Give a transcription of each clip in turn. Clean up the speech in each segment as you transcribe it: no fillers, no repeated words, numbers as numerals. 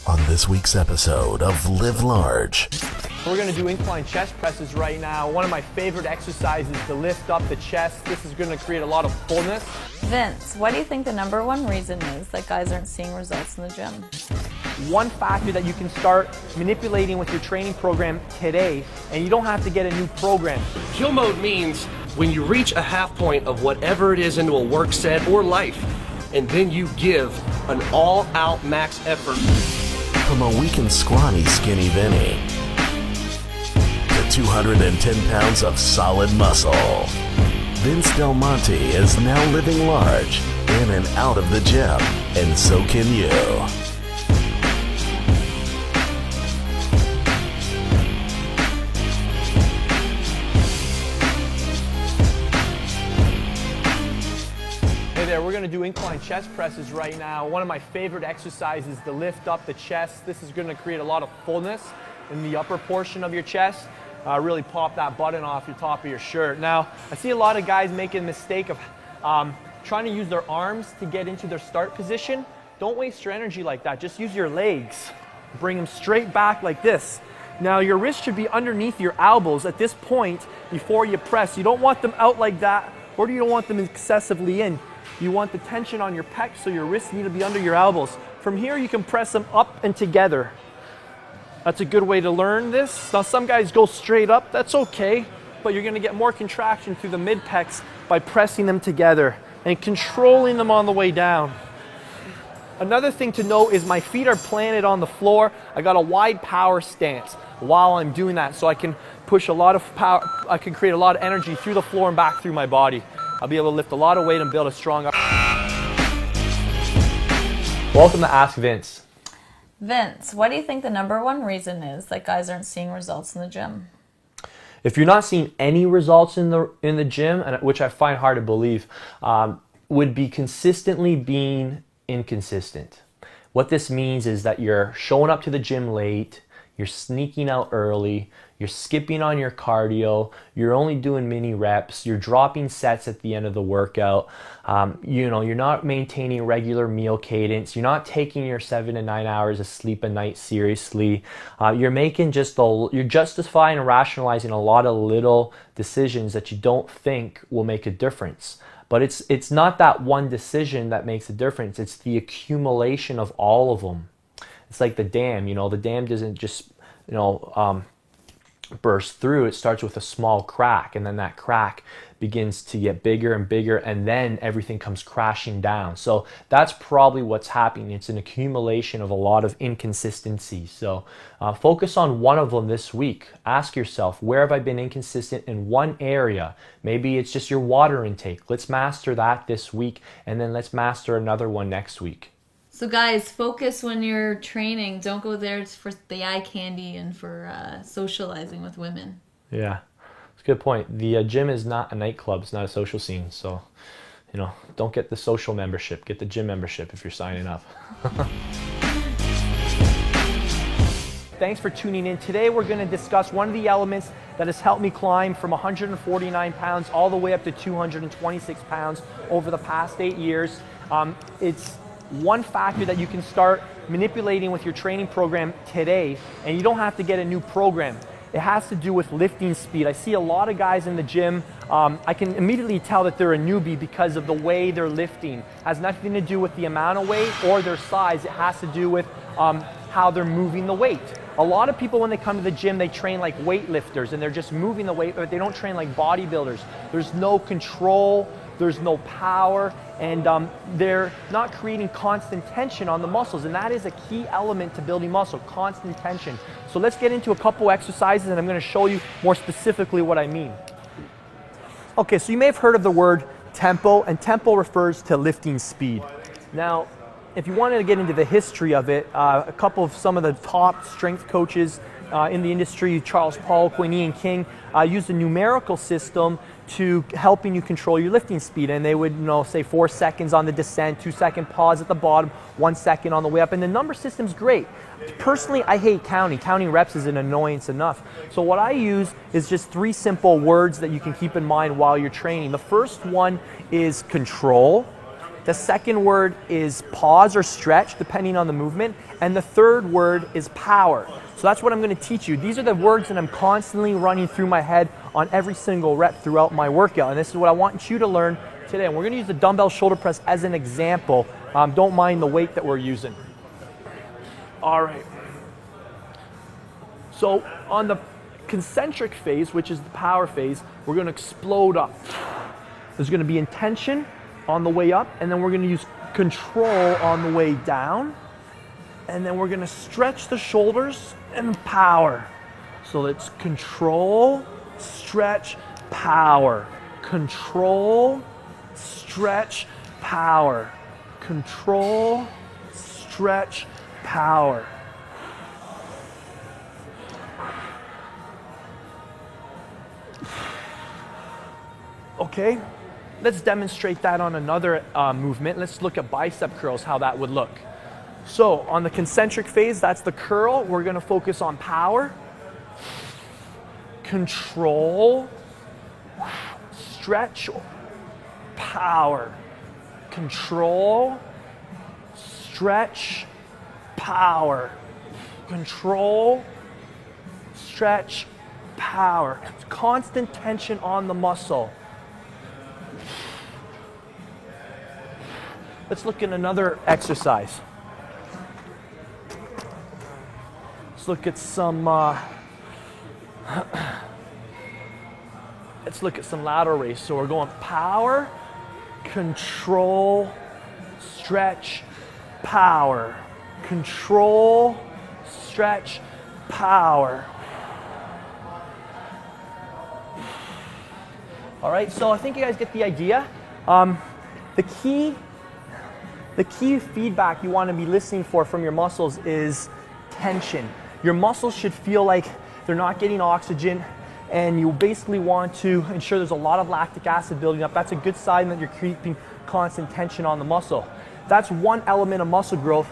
on this week's episode of Live Large. We're going to do incline chest presses right now. One of my favorite exercises to lift up the chest. This is going to create a lot of fullness. Vince, what do you think the number one reason is that guys aren't seeing results in the gym? One factor that you can start manipulating with your training program today, and you don't have to get a new program. Kill mode means when you reach a half point of whatever it is into a work set or life, and then you give an all-out max effort. From a weak and scrawny Skinny Vinny to 210 pounds of solid muscle, Vince Del Monte is now living large in and out of the gym, and so can you. Hey there, we're going to do incline chest presses right now. One of my favorite exercises to lift up the chest. This is going to create a lot of fullness in the upper portion of your chest. Really pop that button off your top of your shirt. Now, I see a lot of guys making the mistake of trying to use their arms to get into their start position. Don't waste your energy like that. Just use your legs. Bring them straight back like this. Now, your wrists should be underneath your elbows at this point before you press. You don't want them out like that, or you don't want them excessively in. You want the tension on your pecs, so your wrists need to be under your elbows. From here, you can press them up and together. That's a good way to learn this. Now, some guys go straight up. That's okay, but you're going to get more contraction through the mid-pecs by pressing them together and controlling them on the way down. Another thing to note is my feet are planted on the floor. I got a wide power stance while I'm doing that, so I can push a lot of power. I can create a lot of energy through the floor and back through my body. I'll be able to lift a lot of weight and build a strong upper. Welcome to Ask Vince. Vince, what do you think the number one reason is that guys aren't seeing results in the gym? If you're not seeing any results in the gym, and which I find hard to believe, would be consistently being inconsistent. What this means is that you're showing up to the gym late, you're sneaking out early, you're skipping on your cardio, you're only doing mini reps, you're dropping sets at the end of the workout, you're not maintaining regular meal cadence, you're not taking your 7 to 9 hours of sleep a night seriously, you're justifying and rationalizing a lot of little decisions that you don't think will make a difference. But it's not that one decision that makes a difference, it's the accumulation of all of them. It's like the dam, the dam doesn't just, burst through. It starts with a small crack, and then that crack begins to get bigger and bigger, and then everything comes crashing down. So that's probably what's happening. It's an accumulation of a lot of inconsistencies. So focus on one of them this week. Ask yourself, where have I been inconsistent in one area? Maybe it's just your water intake. Let's master that this week, and then let's master another one next week. So guys, focus when you're training. Don't go there for the eye candy and for socializing with women. Yeah, that's a good point. The gym is not a nightclub. It's not a social scene. So, don't get the social membership. Get the gym membership if you're signing up. Thanks for tuning in. Today we're going to discuss one of the elements that has helped me climb from 149 pounds all the way up to 226 pounds over the past 8 years. It's one factor that you can start manipulating with your training program today, and you don't have to get a new program. It has to do with lifting speed. I see a lot of guys in the gym. I can immediately tell that they're a newbie because of the way they're lifting. It has nothing to do with the amount of weight or their size. It has to do with how they're moving the weight. A lot of people, when they come to the gym, they train like weightlifters, and they're just moving the weight, but they don't train like bodybuilders. There's no control, there's no power, and they're not creating constant tension on the muscles, and that is a key element to building muscle, constant tension. So let's get into a couple exercises, and I'm going to show you more specifically what I mean. Okay, so you may have heard of the word tempo, and tempo refers to lifting speed. Now, if you wanted to get into the history of it, some of the top strength coaches in the industry, Charles Poliquin, Ian King, used a numerical system to helping you control your lifting speed. And they would, say 4 seconds on the descent, 2-second pause at the bottom, 1 second on the way up. And the number system's great. Personally, I hate counting. Counting reps is an annoyance enough. So what I use is just 3 simple words that you can keep in mind while you're training. The first one is control. The second word is pause or stretch, depending on the movement. And the third word is power. So that's what I'm going to teach you. These are the words that I'm constantly running through my head on every single rep throughout my workout. And this is what I want you to learn today. And we're going to use the dumbbell shoulder press as an example. Don't mind the weight that we're using. All right. So on the concentric phase, which is the power phase, we're going to explode up. There's going to be intention on the way up, and then we're going to use control on the way down. And then we're going to stretch the shoulders and power. So it's control, stretch, power. Control, stretch, power. Control, stretch, power. Okay, let's demonstrate that on another movement. Let's look at bicep curls, how that would look. So on the concentric phase, that's the curl. We're going to focus on power, control, stretch, power, control, stretch, power, control, stretch, power. Constant tension on the muscle. Let's look at another exercise. Let's look at some lateral raise. So we're going power, control, stretch, power, control, stretch, power. All right, so I think you guys get the idea. The key feedback you want to be listening for from your muscles is tension. Your muscles should feel like they're not getting oxygen, and you basically want to ensure there's a lot of lactic acid building up. That's a good sign that you're keeping constant tension on the muscle. That's one element of muscle growth.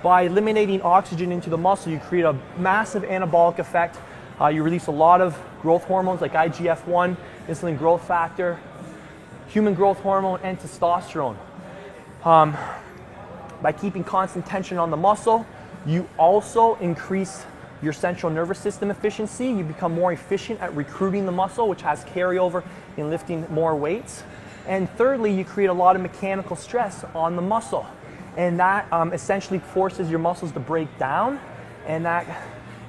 By eliminating oxygen into the muscle, you create a massive anabolic effect. You release a lot of growth hormones like IGF-1, insulin growth factor, human growth hormone, and testosterone. By keeping constant tension on the muscle, you also increase your central nervous system efficiency. You become more efficient at recruiting the muscle, which has carryover in lifting more weights. And thirdly, you create a lot of mechanical stress on the muscle. And that essentially forces your muscles to break down, and that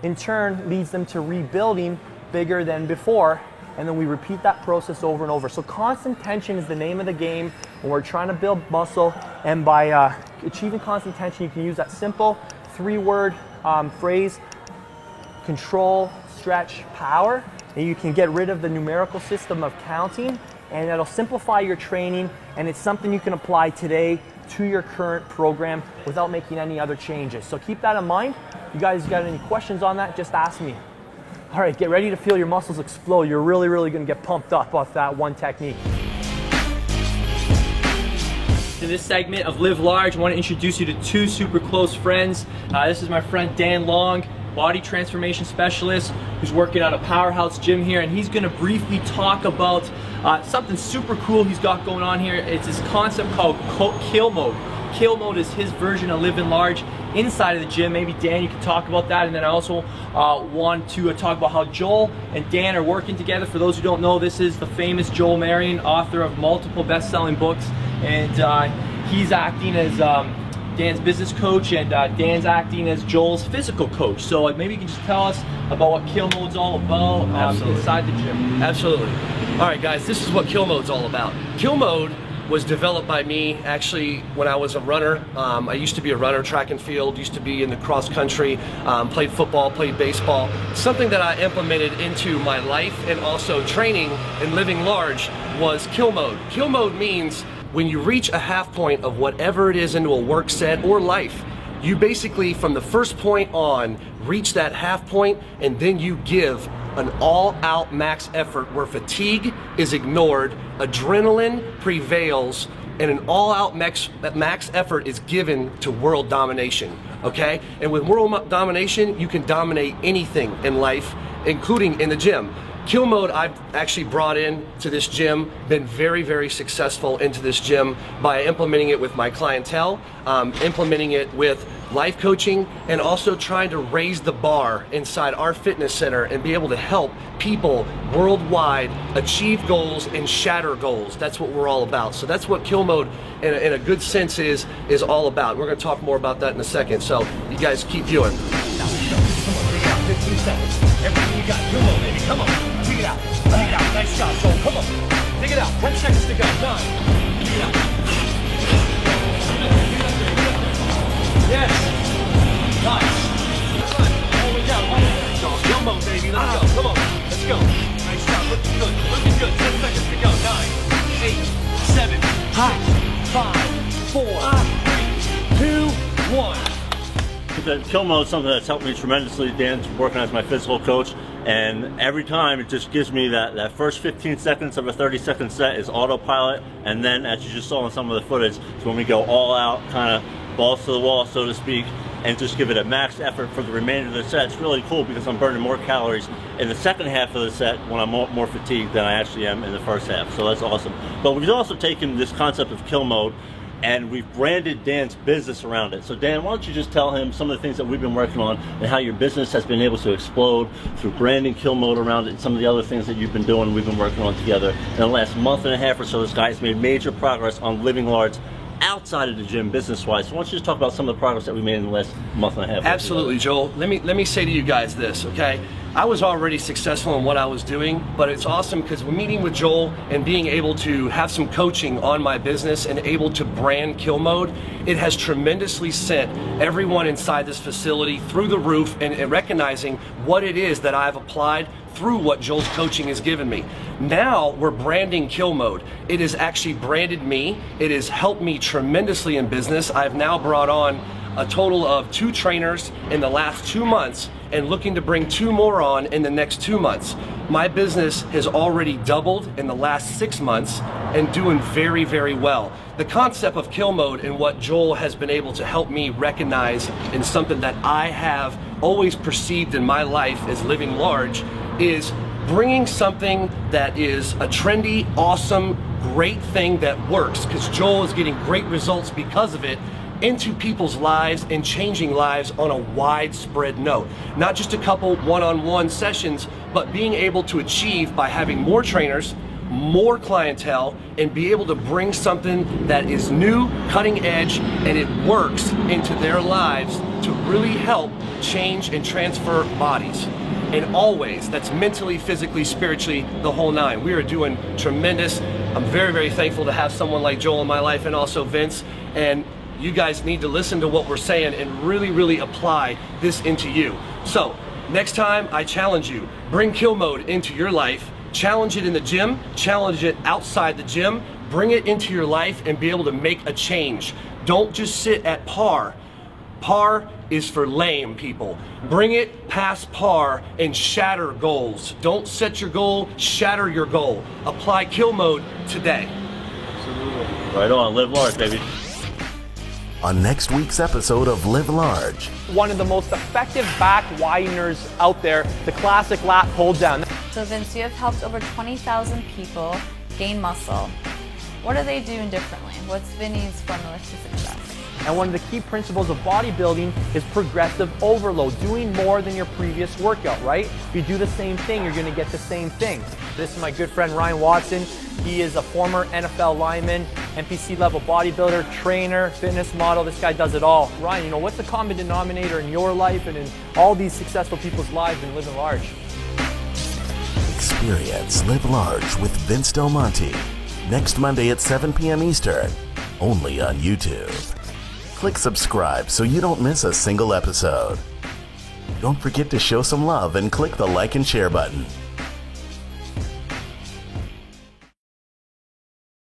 in turn leads them to rebuilding bigger than before. And then we repeat that process over and over. So constant tension is the name of the game when we're trying to build muscle. And by achieving constant tension, you can use that simple 3-word phrase, control, stretch, power. And you can get rid of the numerical system of counting, and that'll simplify your training. And it's something you can apply today to your current program without making any other changes. So keep that in mind. If you guys got any questions on that, just ask me. All right, get ready to feel your muscles explode. You're really, really going to get pumped up off that one technique. In this segment of Live Large, I want to introduce you to 2 super close friends. This is my friend Dan Long, body transformation specialist, who's working at a powerhouse gym here, and he's going to briefly talk about something super cool he's got going on here. It's this concept called Kill Mode. Kill Mode is his version of Living Large inside of the gym. Maybe Dan, you can talk about that. And then I also want to talk about how Joel and Dan are working together. For those who don't know, this is the famous Joel Marion, author of multiple best-selling books, and he's acting as Dan's business coach, and Dan's acting as Joel's physical coach. So maybe you can just tell us about what Kill Mode's all about inside the gym. Absolutely. All right, guys, this is what Kill Mode's all about. Kill Mode was developed by me actually when I was a runner. I used to be a runner, track and field, used to be in the cross country, played football, played baseball. Something that I implemented into my life and also training and living large was Kill Mode. Kill Mode means when you reach a half point of whatever it is into a work set or life, you basically from the first point on reach that half point, and then you give an all-out max effort where fatigue is ignored, adrenaline prevails, and an all-out max effort is given to world domination, okay? And with world domination, you can dominate anything in life, including in the gym. Kill Mode I've actually brought in to this gym, been very, very successful into this gym by implementing it with my clientele, implementing it with life coaching, and also trying to raise the bar inside our fitness center and be able to help people worldwide achieve goals and shatter goals. That's what we're all about. So that's what Kill Mode in a good sense is all about. We're going to talk more about that in a second. So you guys keep viewing. Now, come on, take it out. 15 seconds. Everything you got. Kill Mode, baby. Come on. Take it out. Take it out. Nice job, Joel. Come on. Take it out. 10 seconds to go. 9. Take it out. Yes. Nice. All the way down. All the way down. Kill Mode, baby. Let's go. Come on. Let's go. Nice job. Looking good. Looking good. 10 seconds to go. 9, 8, 7, 6, 5, 4, 3, 2, 1. Kill Mode is something that's helped me tremendously. Dan's working as my physical coach, and every time it just gives me that first 15 seconds of a 30-second set is autopilot, and then as you just saw in some of the footage, it's when we go all out, kind of balls to the wall, so to speak, and just give it a max effort for the remainder of the set. It's really cool because I'm burning more calories in the second half of the set when I'm more fatigued than I actually am in the first half, so that's awesome. But we've also taken this concept of Kill Mode and we've branded Dan's business around it. So Dan, why don't you just tell him some of the things that we've been working on and how your business has been able to explode through branding Kill Mode around it, and some of the other things that you've been doing, we've been working on together. In the last month and a half or so, this guy has made major progress on living large outside of the gym business-wise. So why don't you just talk about some of the progress that we made in the last month and a half? Absolutely, Joel. Let me say to you guys this, okay? I was already successful in what I was doing, but it's awesome because we're meeting with Joel and being able to have some coaching on my business and able to brand Kill Mode, it has tremendously sent everyone inside this facility through the roof and recognizing what it is that I've applied through what Joel's coaching has given me. Now we're branding Kill Mode. It has actually branded me. It has helped me tremendously in business. I've now brought on a total of 2 trainers in the last 2 months and looking to bring 2 more on in the next 2 months. My business has already doubled in the last 6 months and doing very, very well. The concept of Kill Mode and what Joel has been able to help me recognize in something that I have always perceived in my life as living large is bringing something that is a trendy, awesome, great thing that works, because Joel is getting great results because of it, into people's lives and changing lives on a widespread note. Not just a couple one-on-one sessions, but being able to achieve by having more trainers, more clientele, and be able to bring something that is new, cutting edge, and it works into their lives to really help change and transfer bodies. And always, that's mentally, physically, spiritually, the whole 9. We are doing tremendous. I'm very, very thankful to have someone like Joel in my life, and also Vince. And you guys need to listen to what we're saying and really, really apply this into you. So, next time I challenge you, bring Kill Mode into your life, challenge it in the gym, challenge it outside the gym, bring it into your life and be able to make a change. Don't just sit at par. Par is for lame people. Bring it past par and shatter goals. Don't set your goal, shatter your goal. Apply Kill Mode today. Absolutely. Right on, live large, baby. On next week's episode of Live Large. One of the most effective back wideners out there, the classic lat pull down. So Vince, you have helped over 20,000 people gain muscle. What are they doing differently? What's Vinny's formula to success? And one of the key principles of bodybuilding is progressive overload, doing more than your previous workout, right? If you do the same thing, you're gonna get the same thing. This is my good friend Ryan Watson. He is a former NFL lineman, NPC level bodybuilder, trainer, fitness model. This guy does it all. Ryan, what's the common denominator in your life and in all these successful people's lives in living large? Experience Live Large with Vince Del Monte. Next Monday at 7 p.m. Eastern, only on YouTube. Click subscribe so you don't miss a single episode. Don't forget to show some love and click the like and share button.